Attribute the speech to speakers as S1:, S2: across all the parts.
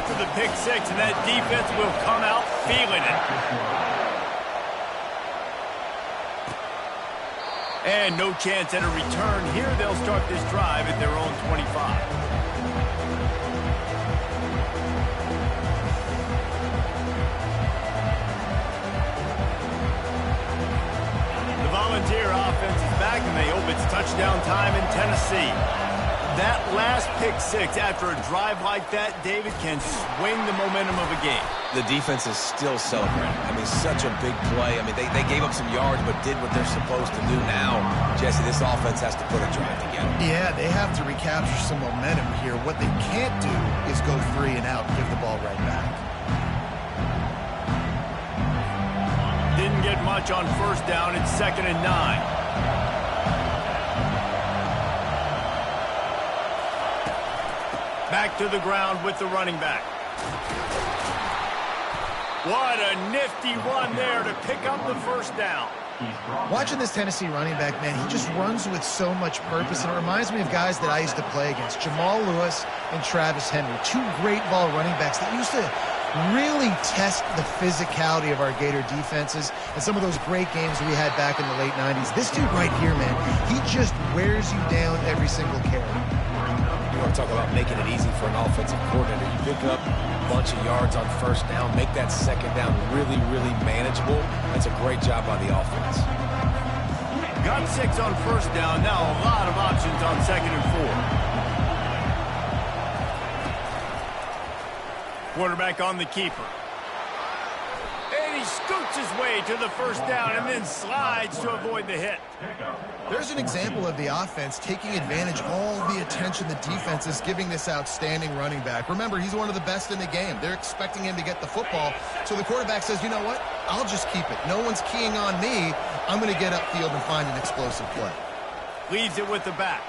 S1: after the pick six, and that defense will come out feeling it. And no chance at a return here. They'll start this drive at their own 25. Volunteer offense is back, and they hope it's touchdown time in Tennessee. That last pick six after a drive like that, David, can swing the momentum of a game.
S2: The defense is still celebrating. I mean, such a big play. I mean, they gave up some yards but did what they're supposed to do now. Jesse, this offense has to put a drive together.
S3: Yeah, they have to recapture some momentum here. What they can't do is go 3 and out and give the ball right back.
S1: Didn't get much on first down. It's 2nd and 9. Back to the ground with the running back. What a nifty run there to pick up the first down.
S3: Watching this Tennessee running back, man, he just runs with so much purpose, and it reminds me of guys that I used to play against, Jamal Lewis and Travis Henry, two great ball running backs that used to really test the physicality of our Gator defenses and some of those great games we had back in the late 90s. This dude right here, man, he just wears you down every single carry.
S2: You want to talk about making it easy for an offensive coordinator. You pick up a bunch of yards on first down, make that second down really, really manageable. That's a great job by the offense.
S1: Got 6 on first down. Now a lot of options on 2nd and 4. Quarterback on the keeper. And he scoots his way to the first down and then slides to avoid the hit.
S3: There's an example of the offense taking advantage of all the attention the defense is giving this outstanding running back. Remember, he's one of the best in the game. They're expecting him to get the football. So the quarterback says, you know what? I'll just keep it. No one's keying on me. I'm going to get upfield and find an explosive play.
S1: Leaves it with the back.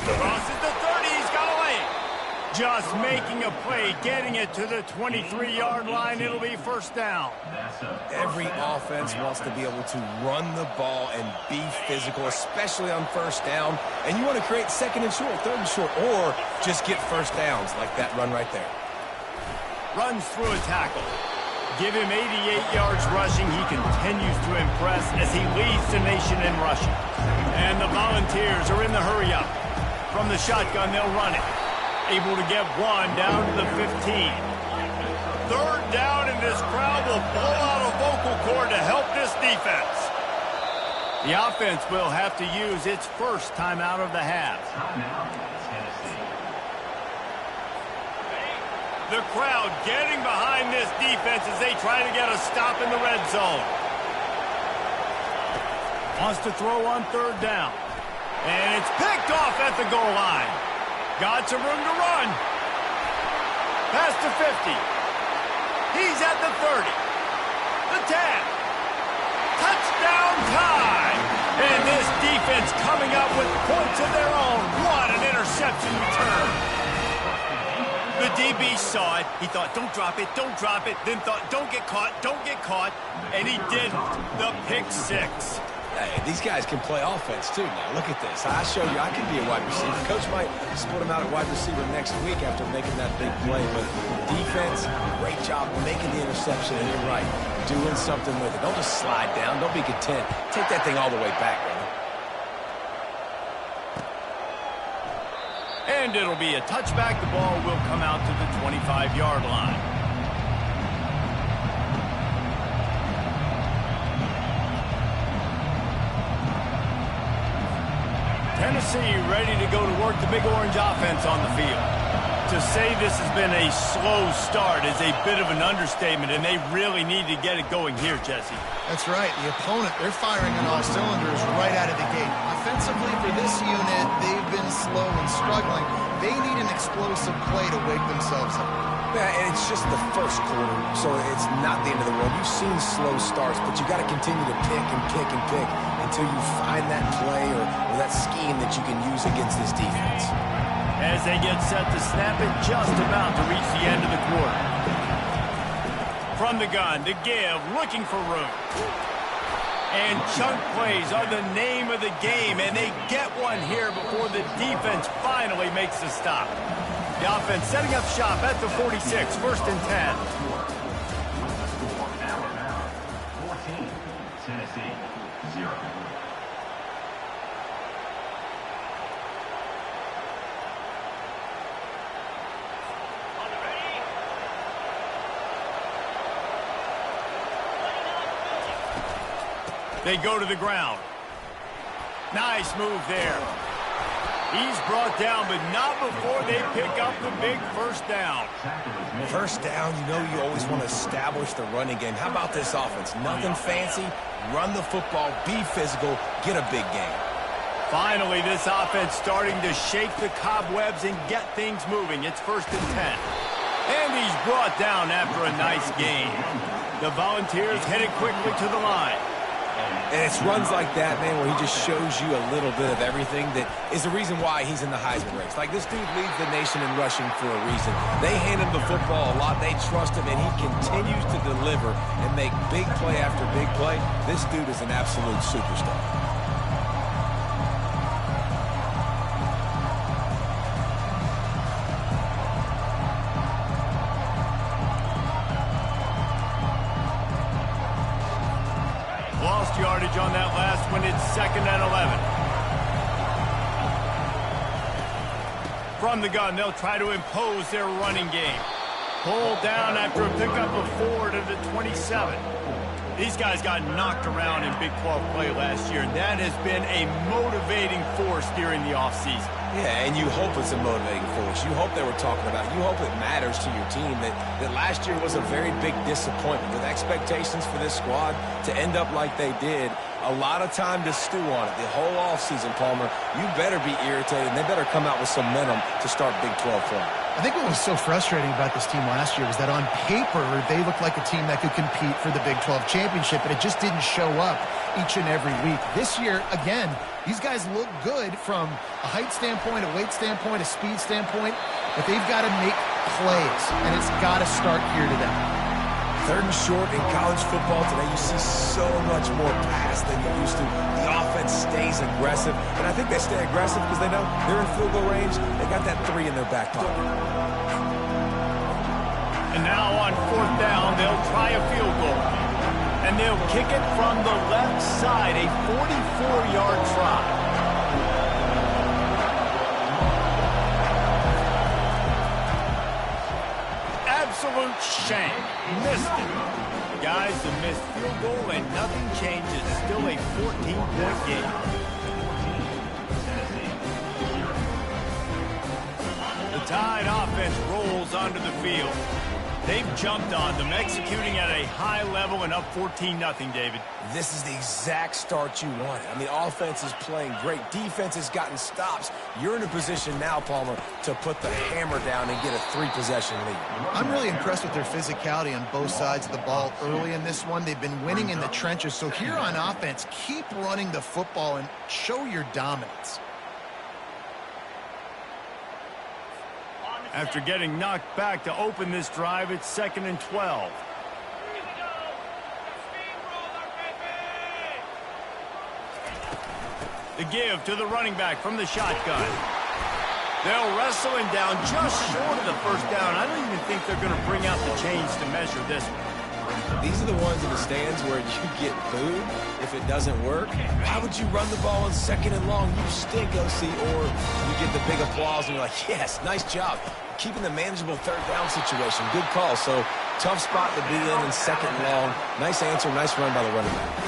S1: Crosses the 30. He's got away. Just making a play, getting it to the 23-yard line. It'll be first down.
S2: Every offense wants to be able to run the ball and be physical, especially on first down. And you want to create 2nd and short, 3rd and short, or just get first downs like that run right there.
S1: Runs through a tackle. Give him 88 yards rushing. He continues to impress as he leads the nation in rushing. And the Volunteers are in the hurry up. From the shotgun, they'll run it. Able to get 1 down to the 15. 3rd down, and this crowd will blow out a vocal cord to help this defense. The offense will have to use its first timeout of the half. The crowd getting behind this defense as they try to get a stop in the red zone. Wants to throw on 3rd down. And it's picked off at the goal line. Got some room to run. Past the 50. He's at the 30. The 10. Touchdown time. And this defense coming up with points of their own. What an interception return. The DB saw it. He thought, don't drop it, don't drop it. Then thought, don't get caught, don't get caught. And he did the pick six.
S2: Hey, these guys can play offense, too, now. Look at this. I showed you I can be a wide receiver. Coach might split him out at wide receiver next week after making that big play. But defense, great job making the interception. And you're right, doing something with it. Don't just slide down. Don't be content. Take that thing all the way back, man.
S1: And it'll be a touchback. The ball will come out to the 25-yard line. Tennessee ready to go to work the Big Orange offense on the field. To say this has been a slow start is a bit of an understatement, and they really need to get it going here, Jesse.
S3: That's right. The opponent, they're firing on all cylinders right out of the gate. Offensively, for this unit, they've been slow and struggling. They need an explosive play to wake themselves up.
S2: Yeah, and it's just the first quarter, so it's not the end of the world. You've seen slow starts, but you got to continue to pick and pick and pick until you find that play or that scheme that you can use against this defense.
S1: As they get set to snap it, just about to reach the end of the quarter. From the gun, to give, looking for room. And chunk plays are the name of the game, and they get one here before the defense finally makes the stop. The offense setting up shop at the 46, first and 10.
S4: 14, Tennessee, 0.
S1: They go to the ground. Nice move there. He's brought down, but not before they pick up the big first down.
S2: First down, you know you always want to establish the running game. How about this offense? Nothing fancy. Run the football, be physical, get a big gain.
S1: Finally, this offense starting to shake the cobwebs and get things moving. It's first and 10. And he's brought down after a nice gain. The Volunteers headed quickly to the line.
S2: And it's runs like that, man, where he just shows you a little bit of everything that is the reason why he's in the Heisman race. Like, this dude leads the nation in rushing for a reason. They hand him the football a lot. They trust him, and he continues to deliver and make big play after big play. This dude is an absolute superstar.
S1: Lost yardage on that last one. It's second and 11. From the gun, they'll try to impose their running game. Pulled down after a pickup of 4 to the 27. These guys got knocked around in Big 12 play last year, and that has been a motivating force during the offseason.
S2: Yeah, and you hope it's a motivating force. You hope they were talking about it. You hope it matters to your team that last year was a very big disappointment. With expectations for this squad to end up like they did, a lot of time to stew on it. The whole offseason, Palmer, you better be irritated, and they better come out with some momentum to start Big 12 play.
S3: I think what was so frustrating about this team last year was that on paper, they looked like a team that could compete for the Big 12 championship, but it just didn't show up each and every week. This year, again, these guys look good from a height standpoint, a weight standpoint, a speed standpoint, but they've got to make plays, and it's got to start here today.
S2: Third and short in college football today, you see so much more pass than you used to. The offense stays aggressive, and I think they stay aggressive because they know they're in field goal range. They got that 3 in their back pocket.
S1: And now on fourth down, they'll try a field goal. And they'll kick it from the left side, a 44-yard try. Absolute shame. Missed it. Guys, the missed field goal and nothing changes. Still a 14-point game. The Tide offense rolls onto the field. They've jumped on them, executing at a high level and up 14-0, David.
S2: This is the exact start you wanted. I mean, offense is playing great. Defense has gotten stops. You're in a position now, Palmer, to put the hammer down and get a 3-possession lead.
S3: I'm really impressed with their physicality on both sides of the ball early in this one. They've been winning in the trenches. So here on offense, keep running the football and show your dominance.
S1: After getting knocked back to open this drive, it's second and 12. The give to the running back from the shotgun. They'll wrestle him down just short of the first down. I don't even think they're going to bring out the chains to measure this one.
S2: These are the ones in the stands where you get booed if it doesn't work. How would you run the ball on second and long? You stink, OC. Or you get the big applause and you're like, yes, nice job. Keeping the manageable third down situation. Good call. So tough spot to be in second and long. Nice answer, nice run by the running back.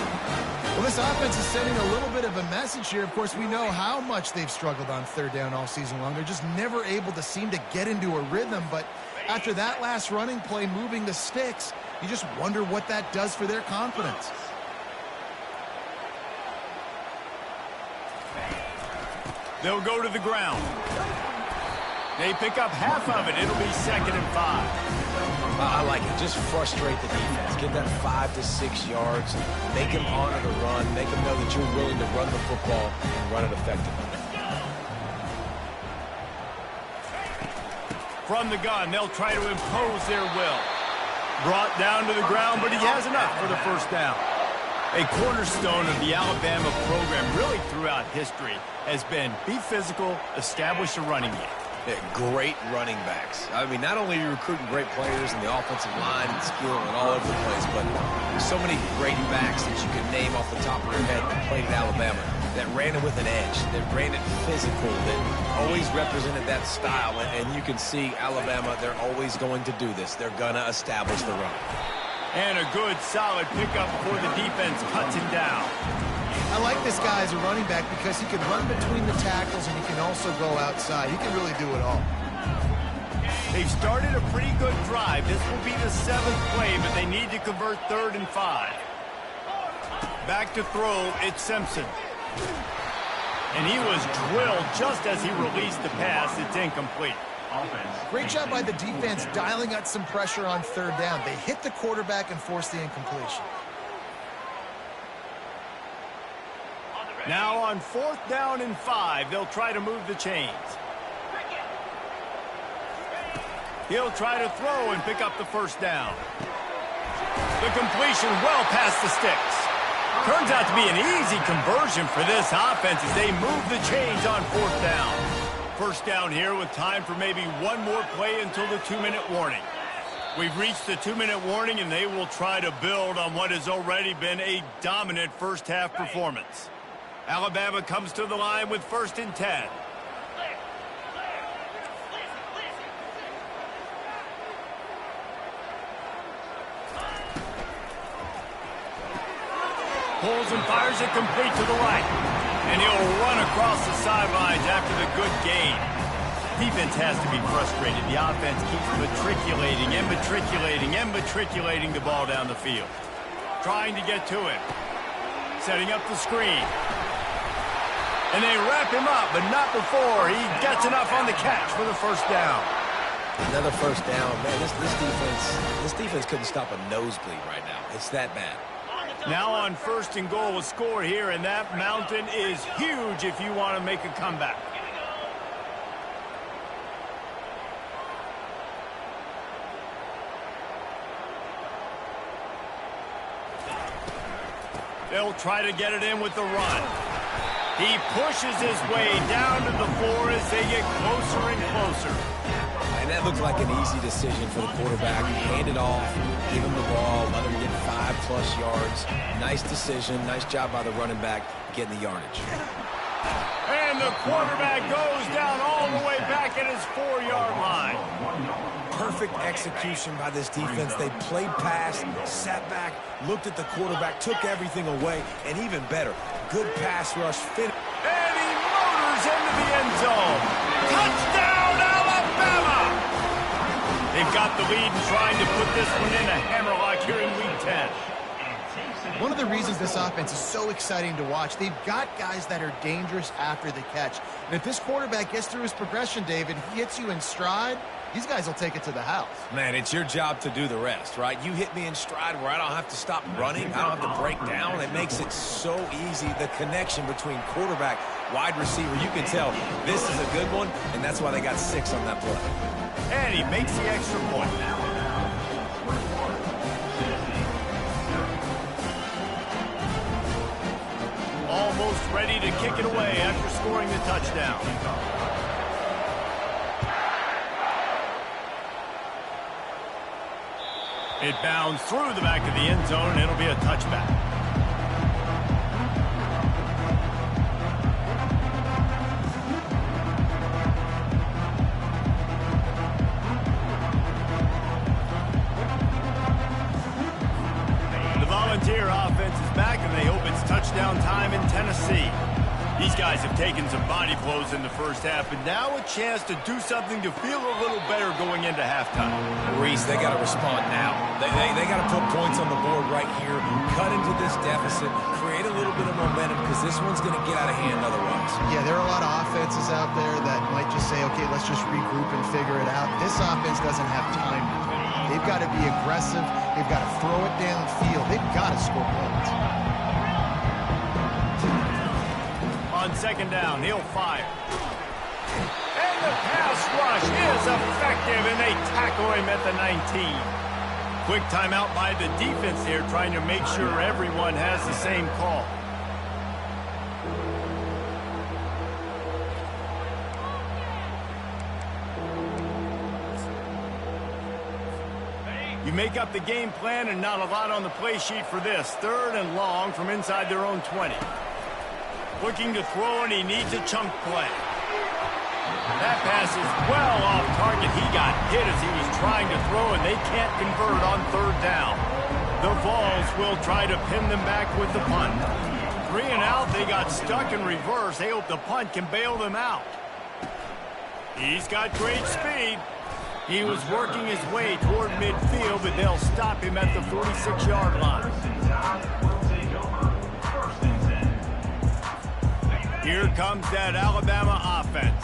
S3: Well, this offense is sending a little bit of a message here. Of course, we know how much they've struggled on third down all season long. They're just never able to seem to get into a rhythm. But after that last running play, moving the sticks, you just wonder what that does for their confidence.
S1: They'll go to the ground. They pick up half of it. It'll be second and 5.
S2: I like it. Just frustrate the defense. Get that 5 to 6 yards. Make them honor the run. Make them know that you're willing to run the football and run it effectively.
S1: From the gun, they'll try to impose their will. Brought down to the ground, but he has enough for the first down. A cornerstone of the Alabama program really throughout history has been be physical, establish a running game.
S2: Yeah, great running backs. I mean, not only are you recruiting great players in the offensive line and skill and all over the place, but so many great backs that you could name off the top of your head that played at Alabama, that ran it with an edge, that ran it physical, that always represented that style. And you can see Alabama, they're always going to do this. They're going to establish the run.
S1: And a good, solid pickup before the defense cuts him down.
S3: I like this guy as a running back because he can run between the tackles and he can also go outside. He can really do it all.
S1: They've started a pretty good drive. This will be the 7th play, but they need to convert 3rd and 5. Back to throw, it's Simpson. And he was drilled just as he released the pass. It's incomplete.
S3: Great job by the defense dialing out some pressure on 3rd down. They hit the quarterback and forced the incompletion.
S1: Now on 4th down and 5, they'll try to move the chains. He'll try to throw and pick up the 1st down. The completion well past the sticks. Turns out to be an easy conversion for this offense as they move the chains on 4th down. 1st down here with time for maybe one more play until the 2-minute warning. We've reached the 2-minute warning, and they will try to build on what has already been a dominant first-half performance. Alabama comes to the line with 1st and 10. Pulls and fires it complete to the right. And he'll run across the sidelines after the good gain. Defense has to be frustrated. The offense keeps matriculating and matriculating and matriculating the ball down the field. Trying to get to him. Setting up the screen. And they wrap him up, but not before he gets enough on the catch for the 1st down.
S2: Another 1st down. Man, this defense couldn't stop a nosebleed right now. It's that bad.
S1: Now on 1st and goal, a score here, and that mountain is huge if you want to make a comeback. They'll try to get it in with the run. He pushes his way down to the floor as they get closer and closer.
S2: And that looked like an easy decision for the quarterback. Hand it off, give him the ball, let him get 5+ yards. Nice decision. Nice job by the running back getting the yardage.
S1: And the quarterback goes down all the way back at his 4-yard line.
S2: Perfect execution by this defense. They played pass, sat back, looked at the quarterback, took everything away, and even better, good pass rush.
S1: And he motors into the end zone. Touchdown, Alabama! They've got the lead and trying to put this one in a hammerlock here in Week 10.
S3: One of the reasons this offense is so exciting to watch, they've got guys that are dangerous after the catch. And if this quarterback gets through his progression, David, he hits you in stride, these guys will take it to the house.
S2: Man, it's your job to do the rest, right? You hit me in stride where I don't have to stop running. I don't have to break down. It makes it so easy. The connection between quarterback, wide receiver, you can tell this is a good one, and that's why they got 6 on that play.
S1: And he makes the extra point. Almost ready to kick it away after scoring the touchdown. It bounds through the back of the end zone, and it'll be a touchback. The Volunteer offense is back, and they hope it's touchdown time in Tennessee. These guys have taken some body blows in the first half, and now a chance to do something to feel a little better going into halftime.
S2: Reese, they got to respond now. They got to put points on the board right here, cut into this deficit, create a little bit of momentum, because this one's going to get out of hand otherwise.
S3: Yeah, there are a lot of offenses out there that might just say, okay, let's just regroup and figure it out. This offense doesn't have time to do it. They've got to be aggressive. They've got to throw it downfield. They've got to score points.
S1: On 2nd down, he'll fire. And the pass rush is effective, and they tackle him at the 19. Quick timeout by the defense here, trying to make sure everyone has the same call. You make up the game plan and not a lot on the play sheet for this. 3rd and long from inside their own 20. Looking to throw, and he needs a chunk play. That pass is well off target. He got hit as he was trying to throw, and they can't convert on 3rd down. The Vols will try to pin them back with the punt. 3 and out, they got stuck in reverse. They hope the punt can bail them out. He's got great speed. He was working his way toward midfield, but they'll stop him at the 46-yard line. Here comes that Alabama offense.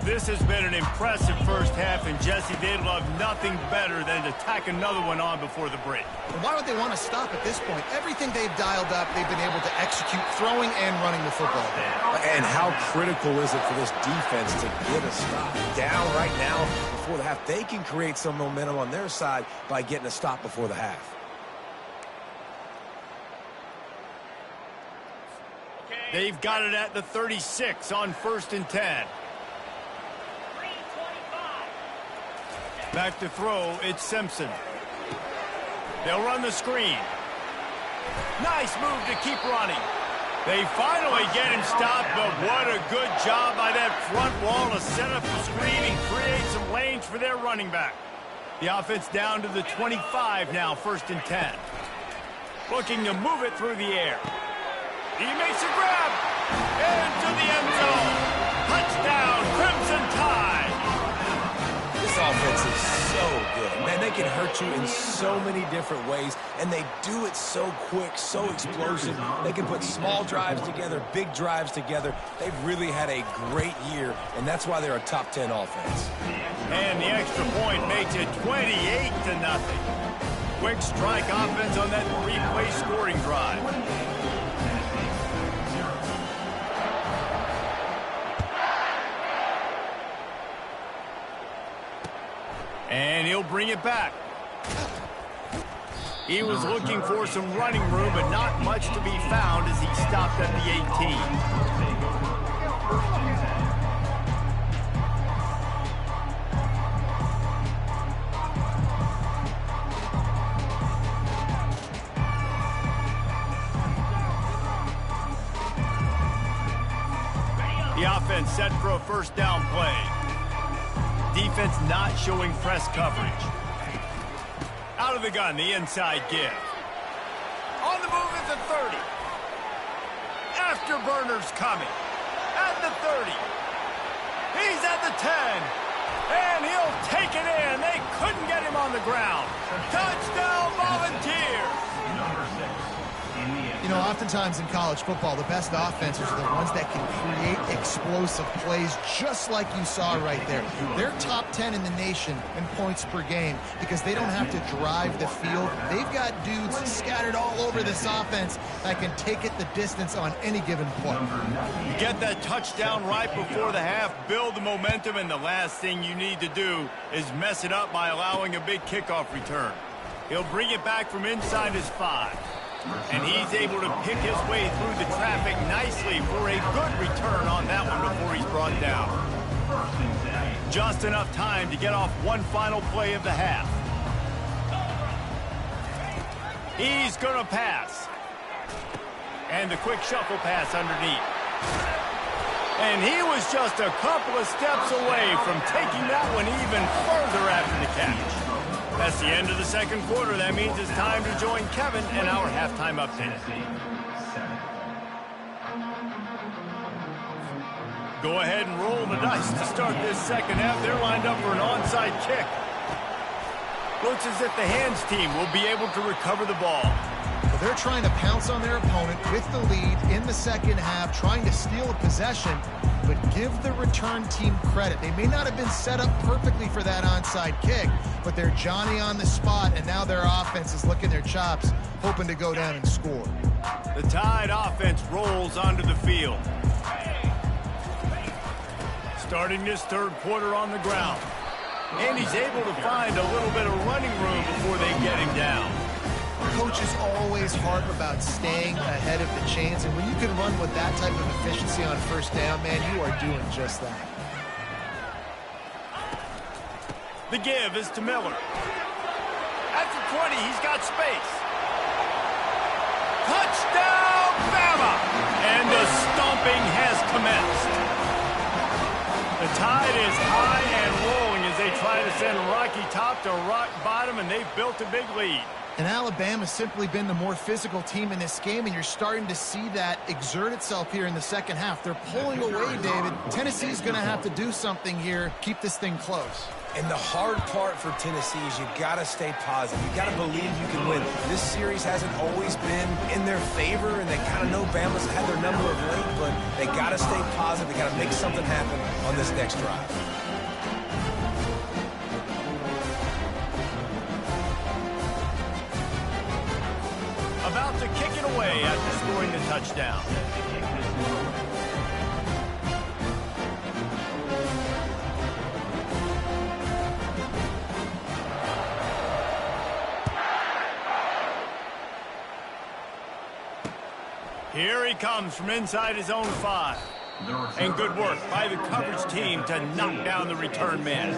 S1: This has been an impressive first half, and Jesse, they'd love nothing better than to tack another one on before the break.
S3: Why would they want to stop at this point? Everything they've dialed up, they've been able to execute throwing and running the football.
S2: And how critical is it for this defense to get a stop down right now before the half? They can create some momentum on their side by getting a stop before the half.
S1: They've got it at the 36 on 1st and 10. Back to throw, it's Simpson. They'll run the screen. Nice move to keep running. They finally get him stopped, but what a good job by that front wall to set up the screen and create some lanes for their running back. The offense down to the 25 now, 1st and 10. Looking to move it through the air. He makes a grab into the end zone. Touchdown, Crimson Tide.
S2: This offense is so good. Man, they can hurt you in so many different ways, and they do it so quick, so explosive. They can put small drives together, big drives together. They've really had a great year, and that's why they're a top 10 offense.
S1: And the extra point makes it 28-0. Quick strike offense on that 3-play scoring drive. And he'll bring it back. He was looking for some running room, but not much to be found as he stopped at the 18. The offense set for a 1st down play. Defense not showing press coverage. Out of the gun, the inside give. On the move at the 30. Afterburners coming. At the 30. He's at the 10. And he'll take it in. They couldn't get him on the ground. Touchdown, Volunteers.
S4: Number 6.
S3: You know, oftentimes in college football, the best offenses are the ones that can create explosive plays, just like you saw right there. They're top 10 in the nation in points per game because they don't have to drive the field. They've got dudes scattered all over this offense that can take it the distance on any given play.
S1: You get that touchdown right before the half, build the momentum, and the last thing you need to do is mess it up by allowing a big kickoff return. He'll bring it back from inside his 5. And he's able to pick his way through the traffic nicely for a good return on that one before he's brought down. Just enough time to get off one final play of the half. He's going to pass. And the quick shuffle pass underneath. And he was just a couple of steps away from taking that one even further after the catch. That's the end of the 2nd quarter. That means it's time to join Kevin in our halftime update. Go ahead and roll the dice to start this 2nd half. They're lined up for an onside kick. Looks as if the hands team will be able to recover the ball.
S3: Well, they're trying to pounce on their opponent with the lead in the 2nd half, trying to steal a possession, but give the return team credit. They may not have been set up perfectly for that onside kick, but they're Johnny on the spot, and now their offense is licking their chops, hoping to go down and score.
S1: The Tide offense rolls onto the field. Starting this 3rd quarter on the ground. And he's able to find a little bit of running room before they get him down.
S3: Coaches always harp about staying ahead of the chains, and when you can run with that type of efficiency on 1st down, man, you are doing just that.
S1: The give is to Miller. 20. He's got space. Touchdown, Bama! And the stomping has commenced. The tide is high and rolling as they try to send Rocky Top to rock bottom, and they've built a big lead.
S3: And Alabama's simply been the more physical team in this game, and you're starting to see that exert itself here in the second half. They're pulling away, David. Tennessee's going to have to do something here, keep this thing close.
S2: And the hard part for Tennessee is you got to stay positive. You got to believe you can win. This series hasn't always been in their favor, and they kind of know Bama's had their number of late, but they got to stay positive. They got to make something happen on this next drive.
S1: About to kick it away after scoring the touchdown. Here he comes from inside his own 5. And good work by the coverage team to knock down the return man.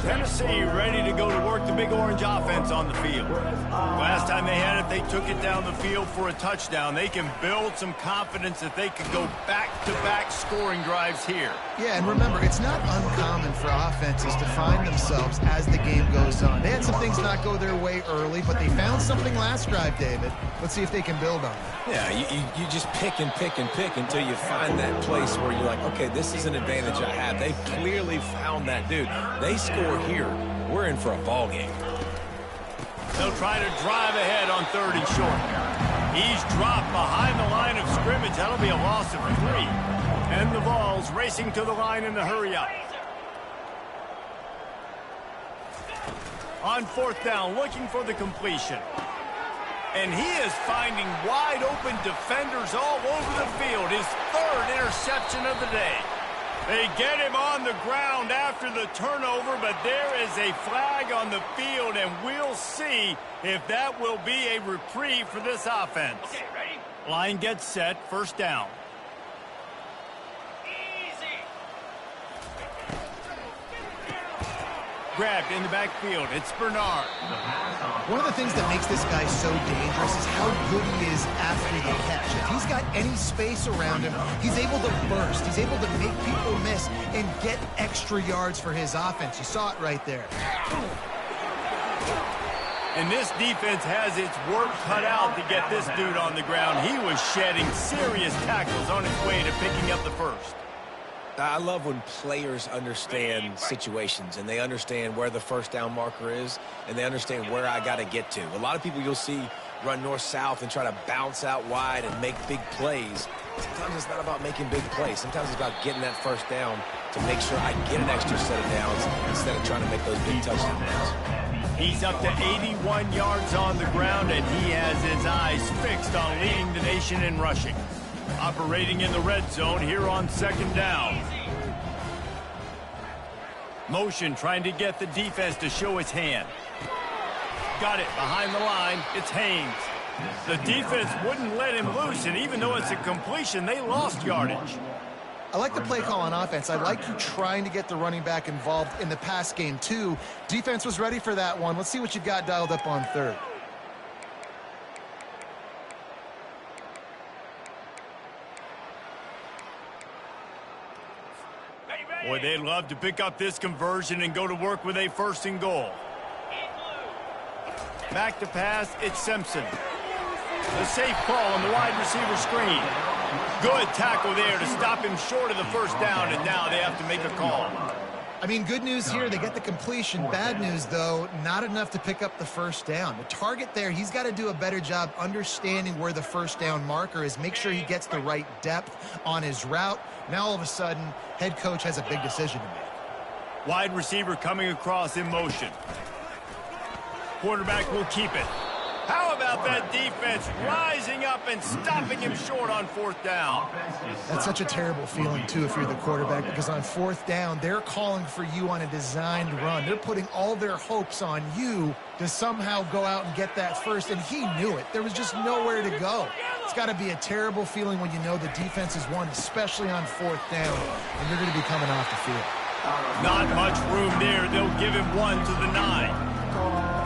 S1: Tennessee ready to go to work the Big Orange offense on the field. Last time they had it, they took it down the field for a touchdown. They can build some confidence that they could go back-to-back scoring drives here.
S3: Yeah, and remember, it's not uncommon for offenses to find themselves as the game goes on. They had some things not go their way early, but they found something last drive, David. Let's see if they can build on it.
S2: Yeah, you just pick and pick and pick until you find that place where you're like, okay, this is an advantage I have. They clearly found that, dude. They score here. We're in for a ball game.
S1: They'll try to drive ahead on 3rd and short. He's dropped behind the line of scrimmage. That'll be a loss of 3. And the Vols racing to the line in the hurry-up. On 4th down, looking for the completion. And he is finding wide-open defenders all over the field. His 3rd interception of the day. They get him on the ground after the turnover, but there is a flag on the field, and we'll see if that will be a reprieve for this offense. Okay, ready? Line gets set, 1st down. Grabbed in the backfield. It's Bernard.
S3: One of the things that makes this guy so dangerous is how good he is after the catch. If he's got any space around him, he's able to burst. He's able to make people miss and get extra yards for his offense. You saw it right there.
S1: And this defense has its work cut out to get this dude on the ground. He was shedding serious tackles on his way to picking up the 1st.
S2: I love when players understand situations and they understand where the 1st down marker is and they understand where I got to get to. A lot of people you'll see run north-south and try to bounce out wide and make big plays. Sometimes it's not about making big plays. Sometimes it's about getting that 1st down to make sure I get an extra set of downs instead of trying to make those big touchdowns.
S1: He's up to 81 yards on the ground, and he has his eyes fixed on leading the nation in rushing. Operating in the red zone here on 2nd down. Motion trying to get the defense to show its hand. Got it behind the line. It's Haynes. The defense wouldn't let him loose, and even though it's a completion, they lost yardage.
S3: I like the play call on offense. I like you trying to get the running back involved in the pass game, too. Defense was ready for that one. Let's see what you've got dialed up on 3rd.
S1: Boy, they'd love to pick up this conversion and go to work with a 1st and goal. Back to pass, it's Simpson. A safe call on the wide receiver screen. Good tackle there to stop him short of the 1st down, and now they have to make a call.
S3: I mean, good news here, they get the completion. Bad news, though, not enough to pick up the 1st down. The target there, he's got to do a better job understanding where the 1st down marker is, make sure he gets the right depth on his route. Now, all of a sudden, head coach has a big decision to make.
S1: Wide receiver coming across in motion. Quarterback will keep it. How about that defense rising up and stopping him short on 4th down?
S3: That's such a terrible feeling, too, if you're the quarterback, because on 4th down, they're calling for you on a designed run. They're putting all their hopes on you to somehow go out and get that first, and he knew it. There was just nowhere to go. It's got to be a terrible feeling when you know the defense has won, especially on 4th down, and you're going to be coming off the field.
S1: Not much room there. They'll give him 1 to the 9.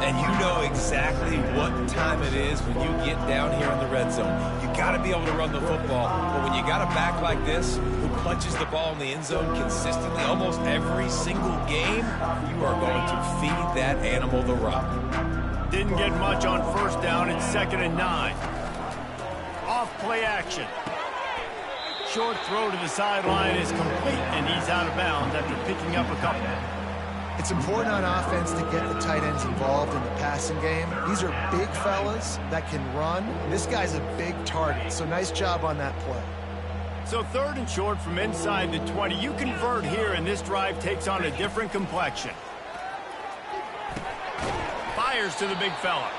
S2: And you know exactly what time it is when you get down here in the red zone. You got to be able to run the football. But when you got a back like this who punches the ball in the end zone consistently almost every single game, you are going to feed that animal the rock.
S1: Didn't get much on 1st down. It's 2nd and 9. Off play action. Short throw to the sideline is complete, and he's out of bounds after picking up a couple.
S3: It's important on offense to get the tight ends involved in the passing game. These are big fellas that can run. This guy's a big target, so nice job on that play.
S1: So 3rd and short from inside the 20. You convert here, and this drive takes on a different complexion. Fires to the big fella.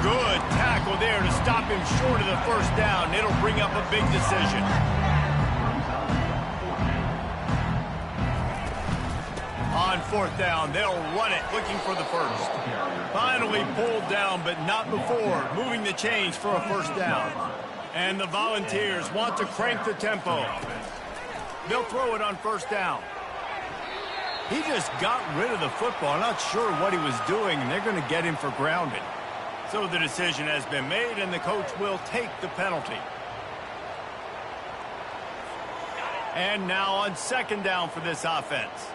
S1: Good tackle there to stop him short of the 1st down. It'll bring up a big decision. On 4th down, they'll run it, looking for the 1st. Finally pulled down, but not before, moving the chains for a 1st down. And the Volunteers want to crank the tempo. They'll throw it on 1st down. He just got rid of the football. I'm not sure what he was doing, and they're going to get him for grounding. So the decision has been made, and the coach will take the penalty. And now on 2nd down for this offense.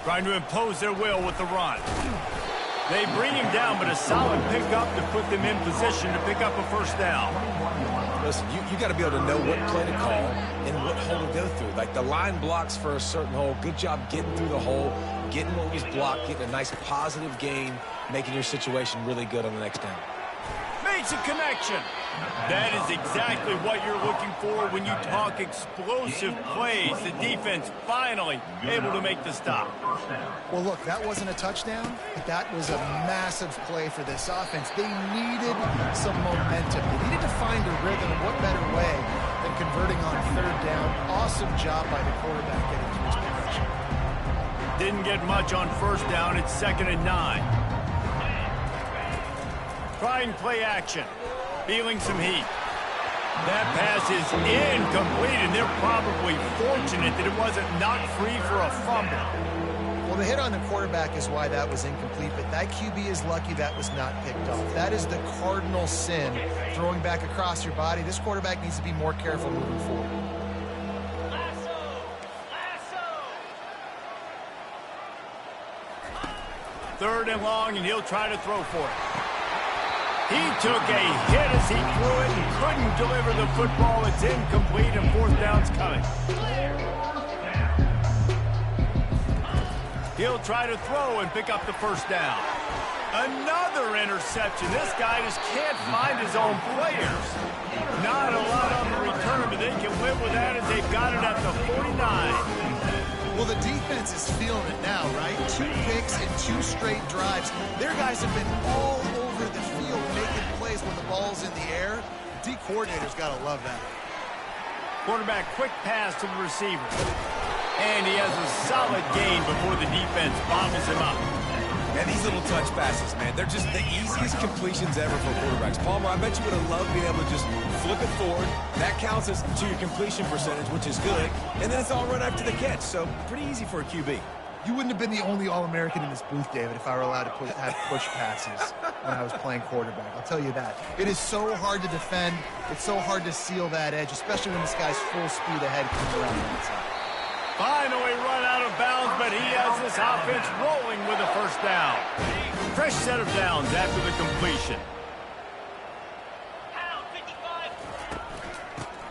S1: Trying to impose their will with the run. They bring him down, but a solid pickup to put them in position to pick up a 1st down.
S2: Listen, you got to be able to know what play to call and what hole to go through. Like the line blocks for a certain hole. Good job getting through the hole, getting what was blocked, getting a nice positive gain, making your situation really good on the next down.
S1: Makes a connection. That is exactly what you're looking for when you talk explosive plays. The defense finally able to make the stop.
S3: Well, look, that wasn't a touchdown, but that was a massive play for this offense. They needed some momentum. They needed to find a rhythm, and what better way than converting on 3rd down. Awesome job by the quarterback getting to his position.
S1: Didn't get much on 1st down. It's 2nd and 9. Trying play action. Feeling some heat. That pass is incomplete, and they're probably fortunate that it wasn't knocked free for a fumble.
S3: Well, the hit on the quarterback is why that was incomplete, but that QB is lucky that was not picked off. That is the cardinal sin, throwing back across your body. This quarterback needs to be more careful moving forward.
S1: 3rd and long, and he'll try to throw for it. He took a hit as he threw it and couldn't deliver the football. It's incomplete, and 4th down's coming. He'll try to throw and pick up the 1st down. Another interception. This guy just can't find his own players. Not a lot on the return, but they can live with that as they've got it at the 49.
S3: Well, the defense is feeling it now, right? 2 picks and 2 straight drives. Their guys have been all over the field making plays when the ball's in the air. D coordinator's got to love that.
S1: Quarterback, quick pass to the receiver. And he has a solid gain before the defense bobbles him up.
S2: And these little touch passes, man, they're just the easiest completions ever for quarterbacks. Palmer, I bet you would have loved being able to just flip it forward. That counts as to your completion percentage, which is good. And then it's all run after the catch, so pretty easy for a QB.
S3: You wouldn't have been the only All-American in this booth, David, if I were allowed to have push passes when I was playing quarterback. I'll tell you that. It is so hard to defend. It's so hard to seal that edge, especially when this guy's full speed ahead comes around the inside.
S1: Finally run out of bounds, but he has this offense rolling with a 1st down. Fresh set of downs after the completion.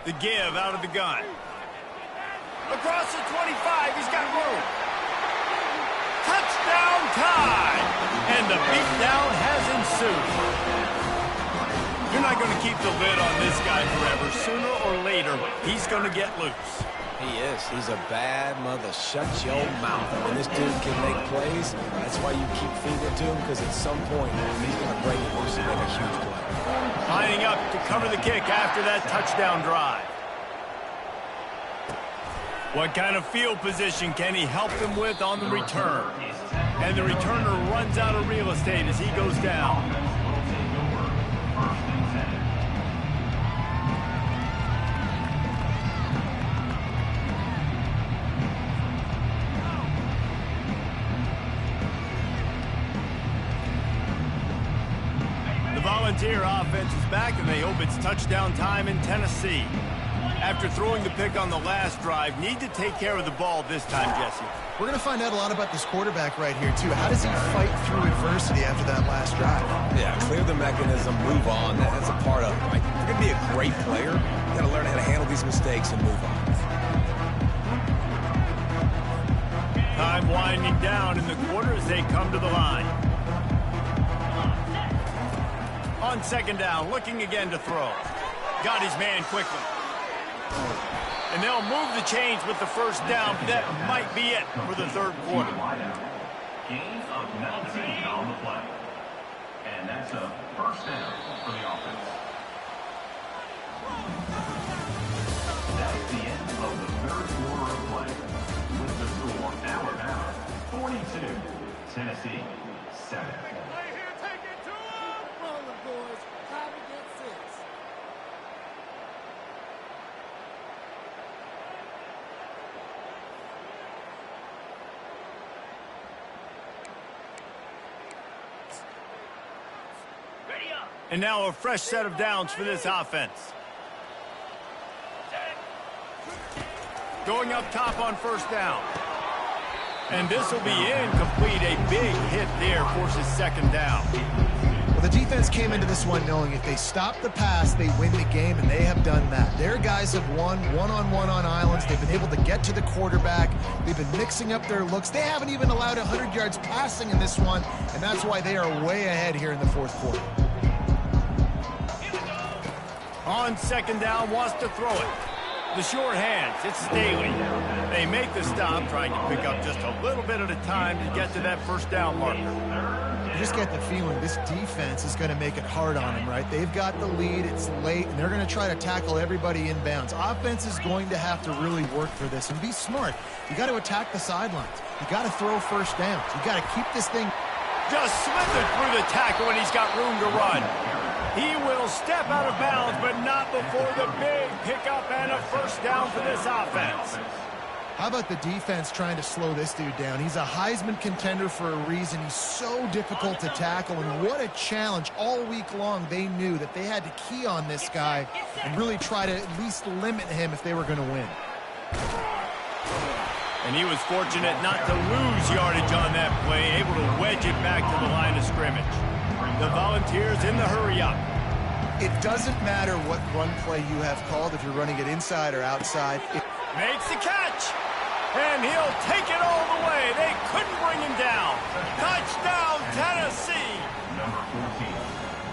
S1: The give out of the gun. Across the 25, he's got room. Touchdown time! And the beatdown has ensued. You're not going to keep the lid on this guy forever. Sooner or later, he's going to get loose.
S2: He is. He's a bad mother. Shut your mouth. When this dude can make plays, that's why you keep feeding it to him, because at some point, he's going to break loose and make a huge play.
S1: Lining up to cover the kick after that touchdown drive. What kind of field position can he help them with on the return? And the returner runs out of real estate as he goes down. The Volunteer offense is back, and they hope it's touchdown time in Tennessee. After throwing the pick on the last drive, need to take care of the ball this time, Jesse.
S3: We're going to find out a lot about this quarterback right here, too. How does he fight through adversity after that last drive?
S2: Yeah, clear the mechanism, move on. That's a part of it, right? If you're going to be a great player, you got to learn how to handle these mistakes and move on.
S1: Time winding down in the quarter as they come to the line. On second down, looking again to throw. Got his man quickly. And they'll move the chains with the first down. That might be it for the third quarter.
S4: Gain of 19 on the play. And that's a first down for the offense. That's the end of the third quarter of play. With the score, Alabama 42, Tennessee 7.
S1: And now a fresh set of downs for this offense. Going up top on first down. And this will be incomplete. A big hit there forces second down.
S3: Well, the defense came into this one knowing if they stop the pass, they win the game, and they have done that. Their guys have won one-on-one on islands. They've been able to get to the quarterback. They've been mixing up their looks. They haven't even allowed 100 yards passing in this one, and that's why they are way ahead here in the fourth quarter.
S1: On second down, wants to throw it. The short hands, it's Staley. They make the stop, trying to pick up just a little bit at a time to get to that first down marker.
S3: You just get the feeling this defense is going to make it hard on them, right? They've got the lead, it's late, and they're going to try to tackle everybody inbounds. Offense is going to have to really work for this and be smart. You got to attack the sidelines. You got to throw first downs. You got to keep this thing.
S1: Just slithered through the tackle, and he's got room to run. He will step out of bounds, but not before the big pickup and a first down for this offense.
S3: How about the defense trying to slow this dude down? He's a Heisman contender for a reason. He's so difficult to tackle, and what a challenge. All week long, they knew that they had to key on this guy and really try to at least limit him if they were going to win.
S1: And he was fortunate not to lose yardage on that play, able to wedge it back to the line of scrimmage. The Volunteers in the hurry-up.
S3: It doesn't matter what run play you have called, if you're running it inside or outside.
S1: Makes the catch, and he'll take it all the way. They couldn't bring him down. Touchdown, Tennessee.
S4: Number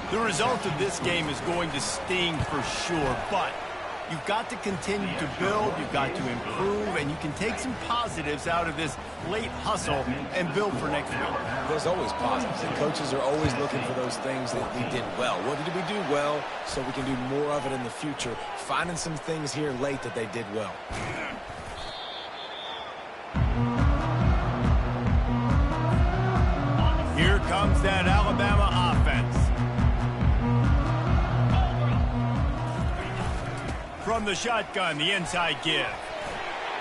S4: 14.
S1: The result of this game is going to sting for sure, but you've got to continue to build, you've got to improve, and you can take some positives out of this late hustle and build for next week.
S2: There's always positives, and coaches are always looking for those things that we did well. What did we do well so we can do more of it in the future? Finding some things here late that they did well.
S1: Here comes that Alabama offense. From the shotgun, the inside give.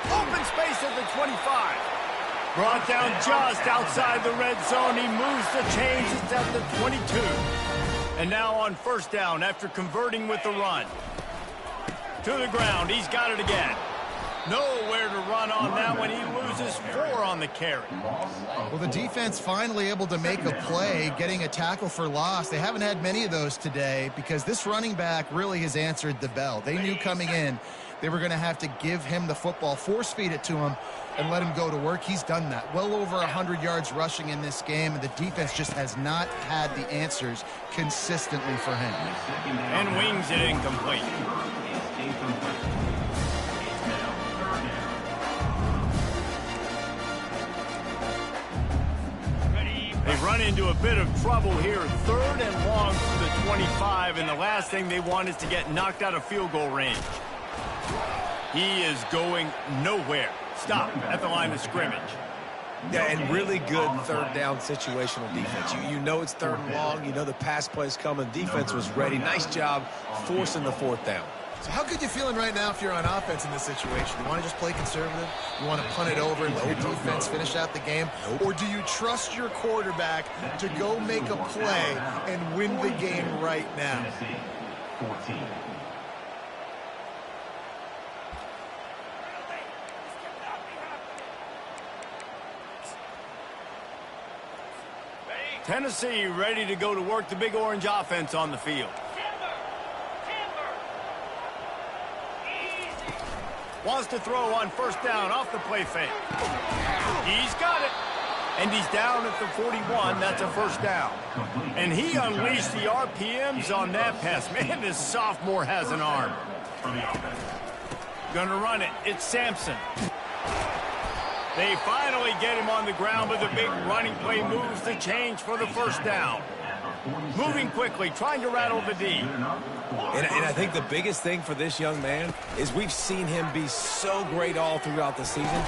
S1: Open space at the 25. Brought down just outside the red zone. He moves the chains. It's at the 22. And now on first down after converting with the run. To the ground. He's got it again. Nowhere to run on that one. He loses 4 on the carry.
S3: Well, the defense finally able to make a play, getting a tackle for loss. They haven't had many of those today because this running back really has answered the bell. They knew coming in they were going to have to give him the football, force feed it to him, and let him go to work. He's done that. Well over 100 yards rushing in this game, and the defense just has not had the answers consistently for him.
S1: And wings it incomplete. They run into a bit of trouble here. 3rd and long from the 25, and the last thing they want is to get knocked out of field goal range. He is going nowhere. Stop at the line of scrimmage.
S2: Yeah, and really good third down situational defense. You know it's third and long. You know the pass play's coming. Defense was ready. Nice job forcing the fourth down.
S3: So how good you feeling right now if you're on offense in this situation? You want to just play conservative? You want to punt it over and let your defense finish out the game? Or do you trust your quarterback to go make a play and win the game right now?
S4: Tennessee, 14.
S1: Tennessee ready to go to work the Big Orange offense on the field. Wants to throw on first down off the play fake. He's got it. And he's down at the 41. That's a first down. And he unleashed the RPMs on that pass. Man, this sophomore has an arm. Gonna run it. It's Sampson. They finally get him on the ground, but the big running play moves the change for the first down. Moving quickly, trying to rattle the D.
S2: And I think the biggest thing for this young man is we've seen him be so great all throughout the season.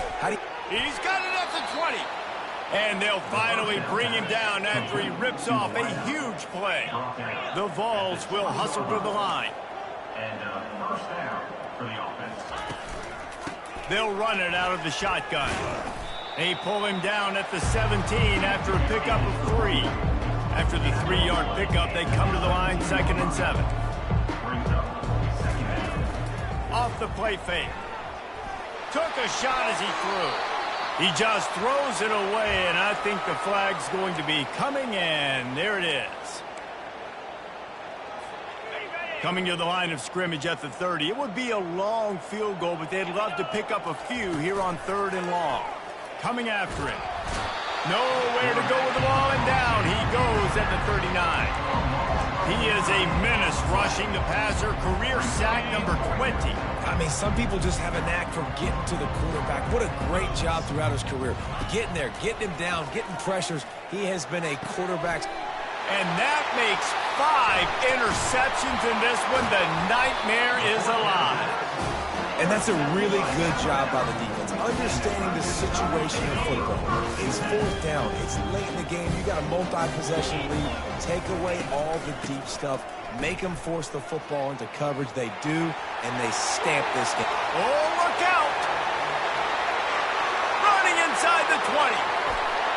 S1: He's got it at the 20. And they'll finally bring him down after he rips off a huge play. The Vols will hustle to the line.
S4: And first down for the offense.
S1: They'll run it out of the shotgun. They pull him down at the 17 after a pickup of 3. After the 3-yard pickup, they come to the line, 2nd and 7.
S4: Brings up second down.
S1: Off the play fake. Took a shot as he threw. He just throws it away, and I think the flag's going to be coming, and there it is. Coming to the line of scrimmage at the 30. It would be a long field goal, but they'd love to pick up a few here on 3rd and long. Coming after it. Nowhere to go with the ball, and down he goes at the 39. He is a menace rushing the passer. Career sack number 20.
S2: I mean, some people just have a knack for getting to the quarterback. What a great job throughout his career. Getting there, getting him down, getting pressures. He has been a quarterback.
S1: And that makes 5 interceptions in this one. The nightmare is alive.
S2: And that's a really good job by the defense. Understanding the situation in football. It's 4th down. It's late in the game. You got a multi-possession lead. Take away all the deep stuff. Make them force the football into coverage. They do, and they stamp this game.
S1: Oh, look out! Running inside the 20.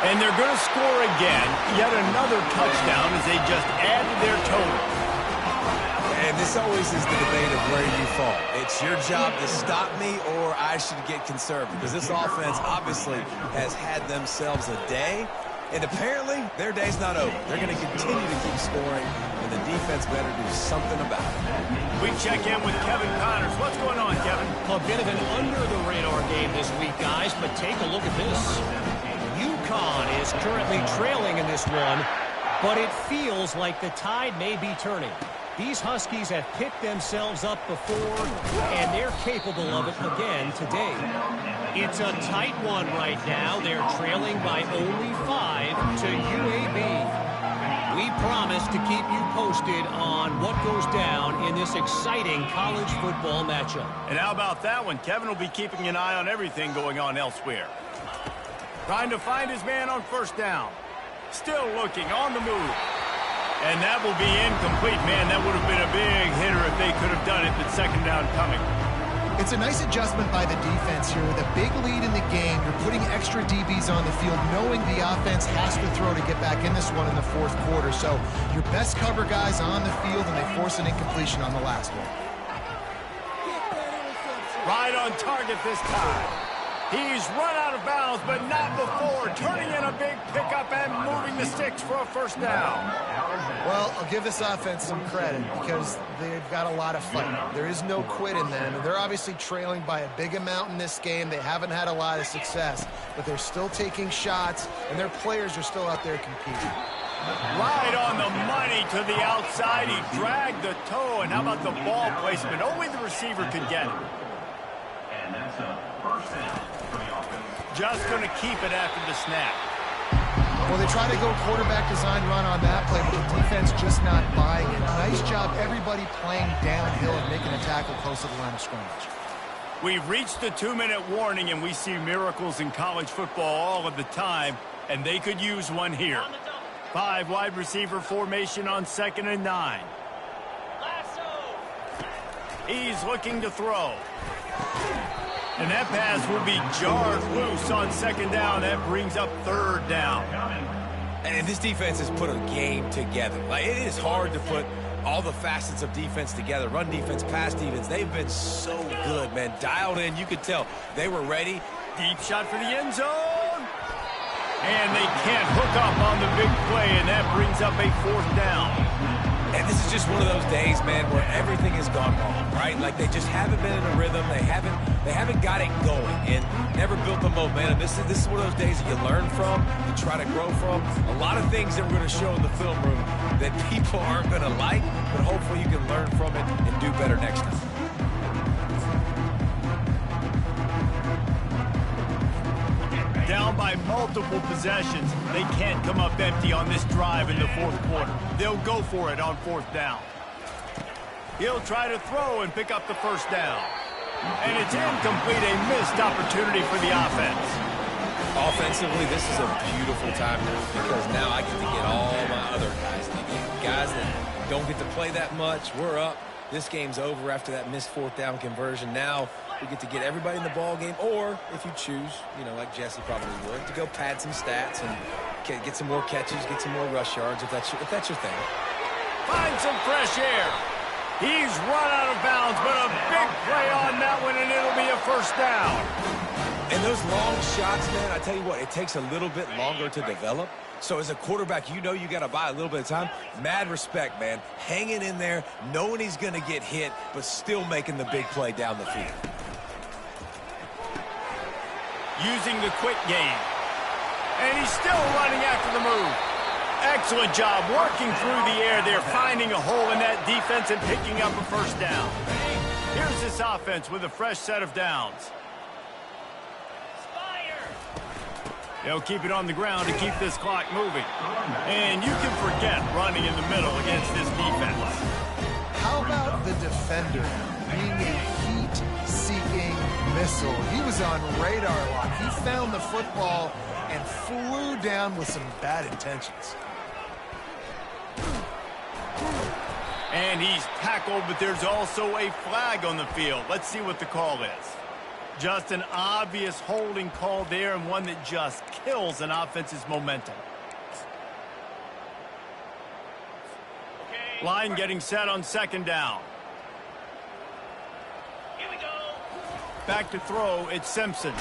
S1: And they're going to score again. Yet another touchdown as they just added their total.
S2: And this always is the debate of where you fall. It's your job to stop me, or I should get conservative. Because this offense obviously has had themselves a day. And apparently, their day's not over. They're going to continue to keep scoring, and the defense better do something about it.
S1: We check in with Kevin Connors. What's going on, Kevin?
S5: A bit of an under-the-radar game this week, guys, but take a look at this. UConn is currently trailing in this one, but it feels like the tide may be turning. These Huskies have picked themselves up before, and they're capable of it again today. It's a tight one right now. They're trailing by only 5 to UAB. We promise to keep you posted on what goes down in this exciting college football matchup.
S1: And how about that one? Kevin will be keeping an eye on everything going on elsewhere. Trying to find his man on first down. Still looking on the move. And that will be incomplete. Man, that would have been a big hitter if they could have done it, but 2nd down coming.
S3: It's a nice adjustment by the defense here. With a big lead in the game, you're putting extra DBs on the field, knowing the offense has to throw to get back in this one in the 4th quarter. So your best cover guys on the field, and they force an incompletion on the last one.
S1: Right on target this time. He's run out of bounds, but not before. Turning in a big pickup and moving the sticks for a first down.
S3: Well, I'll give this offense some credit because they've got a lot of fight. There is no quit in them, and they're obviously trailing by a big amount in this game. They haven't had a lot of success, but they're still taking shots, and their players are still out there competing.
S1: Right on the money to the outside. He dragged the toe, and how about the ball placement? Only the receiver could get it.
S4: And that's a first down for the offense.
S1: Just going to keep it after the snap.
S3: Well, they try to go quarterback design run on that play, but the defense just not buying it. Nice job, everybody playing downhill and making a tackle close to the line of scrimmage.
S1: We've reached the 2-minute warning, and we see miracles in college football all of the time, and they could use one here. 5 wide receiver formation on 2nd and 9. He's looking to throw. And that pass will be jarred loose on 2nd down. That brings up 3rd down.
S2: And this defense has put a game together. Like, it is hard to put all the facets of defense together. Run defense, pass defense. They've been so good, man. Dialed in. You could tell they were ready.
S1: Deep shot for the end zone. And they can't hook up on the big play, and that brings up a 4th down.
S2: And this is just one of those days, man, where everything has gone wrong, right? Like, they just haven't been in a rhythm. They haven't got it going and never built the momentum. This is one of those days that you learn from, you try to grow from. A lot of things that we're going to show in the film room that people aren't going to like, but hopefully you can learn from it and do better next time.
S1: Down by multiple possessions, they can't come up empty on this drive in the 4th quarter. They'll go for it on 4th down. He'll try to throw and pick up the 1st down. And it's incomplete, a missed opportunity for the offense.
S2: Offensively, this is a beautiful time because now I get to get all my other guys in the game. Guys that don't get to play that much, we're up. This game's over after that missed 4th down conversion. Now we get to get everybody in the ball game, or if you choose, you know, like Jesse probably would, to go pad some stats and get some more catches, get some more rush yards, if that's your thing.
S1: Find some fresh air. He's run out of bounds, but a big play on that one, and it'll be a 1st down.
S2: And those long shots, man, I tell you what, it takes a little bit longer to develop. So as a quarterback, you know you got to buy a little bit of time. Mad respect, man. Hanging in there, knowing he's going to get hit, but still making the big play down the field.
S1: Using the quick game. And he's still running after the move. Excellent job working through the air there, finding a hole in that defense and picking up a 1st down. Here's this offense with a fresh set of downs. They'll keep it on the ground to keep this clock moving. And you can forget running in the middle against this defense.
S3: How about the defender being a heat-seeking missile? He was on radar lock. He found the football and flew down with some bad intentions.
S1: And he's tackled, but there's also a flag on the field. Let's see what the call is. Just an obvious holding call there, and one that just kills an offense's momentum. Okay. Line getting set on 2nd down. Here we go. Back to throw, it's Simpson.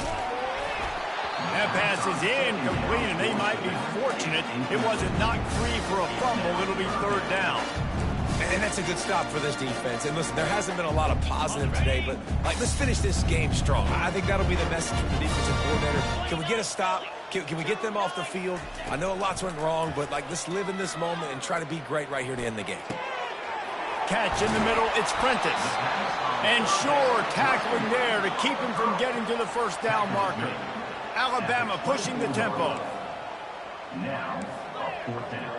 S1: That pass is incomplete, and they might be fortunate it wasn't knocked free for a fumble. It'll be 3rd down.
S2: And that's a good stop for this defense. And listen, there hasn't been a lot of positive today, but let's finish this game strong. I think that'll be the message from the defensive coordinator. Can we get a stop? Can we get them off the field? I know lots went wrong, but let's live in this moment and try to be great right here to end the game.
S1: Catch in the middle, it's Prentice. And Shore tackling there to keep him from getting to the 1st down marker. Alabama pushing the tempo.
S4: Now, 4th down.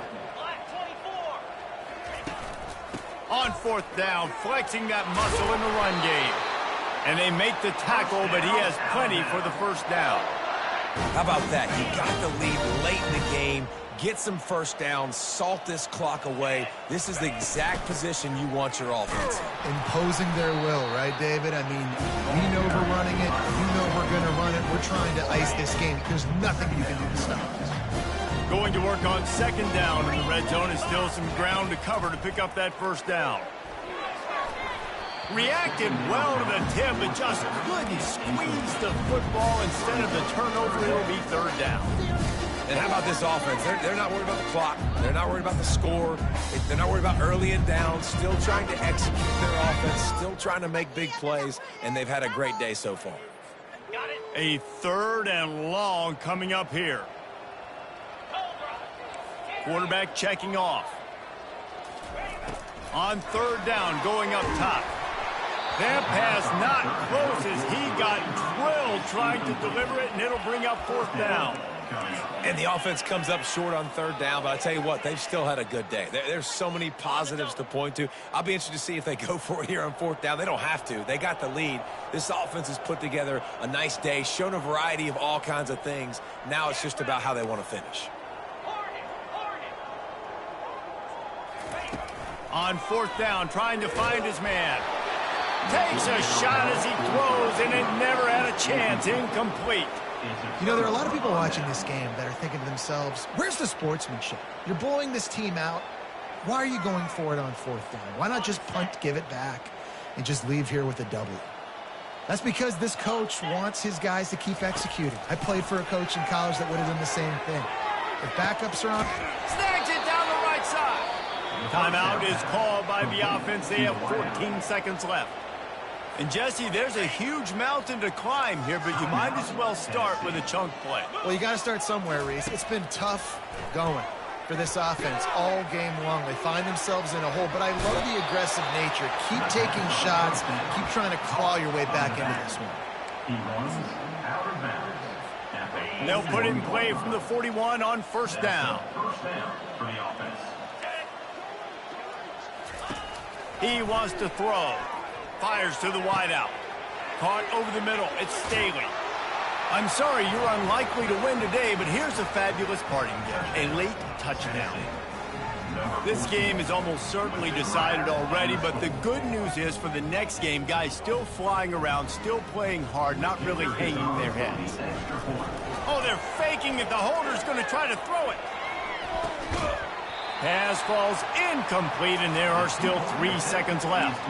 S1: On 4th down, flexing that muscle in the run game. And they make the tackle, but he has plenty for the 1st down.
S2: How about that? You got the lead late in the game. Get some 1st downs, salt this clock away. This is the exact position you want your offense in.
S3: Imposing their will, right, David? I mean, we know we're running it. You know we're going to run it. We're trying to ice this game. There's nothing you can do to stop us.
S1: Going to work on 2nd down in the red zone, is still some ground to cover to pick up that 1st down. Reacted well to the tip, but just couldn't squeeze the football. Instead of the turnover, it'll be 3rd down.
S2: And how about this offense? They're not worried about the clock. They're not worried about the score. They're not worried about early and down. Still trying to execute their offense. Still trying to make big plays. And they've had a great day so far.
S1: A 3rd and long coming up here. Quarterback checking off. On 3rd down, going up top. That pass not close as he got drilled trying to deliver it, and it'll bring up 4th down.
S2: And the offense comes up short on third down, but I tell you what, they've still had a good day. There's so many positives to point to. I'll be interested to see if they go for it here on fourth down. They don't have to. They got the lead. This offense has put together a nice day, shown a variety of all kinds of things. Now it's just about how they want to finish.
S1: On fourth down, trying to find his man. Takes a shot as he throws, and it never had a chance. Incomplete.
S3: You know, there are a lot of people watching this game that are thinking to themselves, where's the sportsmanship? You're blowing this team out. Why are you going for it on fourth down? Why not just punt, give it back, and just leave here with a W? That's because this coach wants his guys to keep executing. I played for a coach in college that would have done the same thing. If backups are on,
S1: Snags it down the right side. Timeout is called by the offense. They have 14 seconds left. And, Jesse, there's a huge mountain to climb here, but you might as well start with a chunk play.
S3: well, you got to start somewhere, Reese. It's been tough going for this offense all game long. They find themselves in a hole, but I love the aggressive nature. Keep taking shots. Keep trying to claw your way back into this one.
S4: He runs out of bounds.
S1: They'll put it in play from the 41 on first down.
S4: First down for the offense.
S1: He wants to throw. Fires to the wideout. Caught over the middle. It's Staley. I'm sorry, you're unlikely to win today, but here's a fabulous parting gift. A late touchdown. This game is almost certainly decided already, but the good news is for the next game, guys still flying around, still playing hard, not really hanging their heads. Oh, they're faking it. The holder's going to try to throw it. Pass falls incomplete, and there are still 3 seconds left.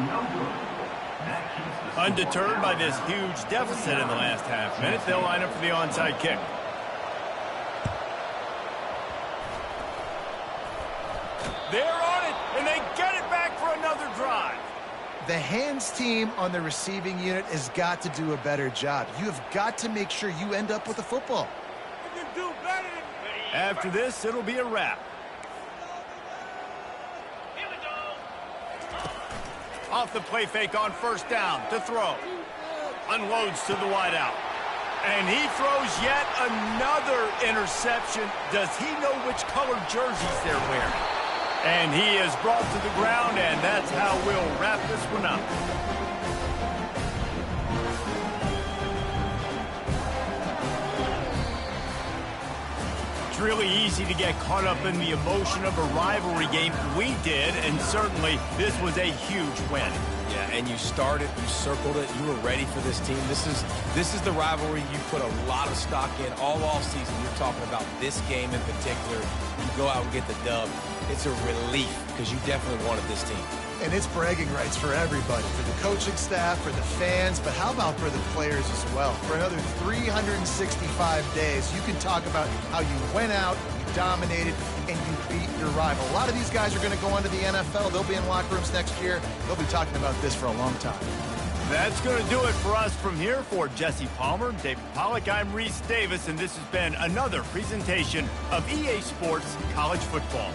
S1: Undeterred by this huge deficit in the last half minute, they'll line up for the onside kick. They're on it, and they get it back for another drive.
S3: The hands team on the receiving unit has got to do a better job. You have got to make sure you end up with the football.
S1: After this, it'll be a wrap. Off the play fake on first down to throw. Unloads to the wideout. And he throws yet another interception. Does he know which color jerseys they're wearing? And he is brought to the ground, and that's how we'll wrap this one up. It's really easy to get caught up in the emotion of a rivalry game. We did, and certainly this was a huge win.
S2: Yeah, and you started, you circled it, you were ready for this team. This is the rivalry you put a lot of stock in all off season. You're talking about this game in particular. You go out and get the dub. It's a relief because you definitely wanted this team.
S3: And it's bragging rights for everybody, for the coaching staff, for the fans, but how about for the players as well? For another 365 days, you can talk about how you went out, you dominated, and you beat your rival. A lot of these guys are going to go on to the NFL. They'll be in locker rooms next year. They'll be talking about this for a long time.
S1: That's going to do it for us from here. For Jesse Palmer, David Pollack, I'm Reese Davis, and this has been another presentation of EA Sports College Football.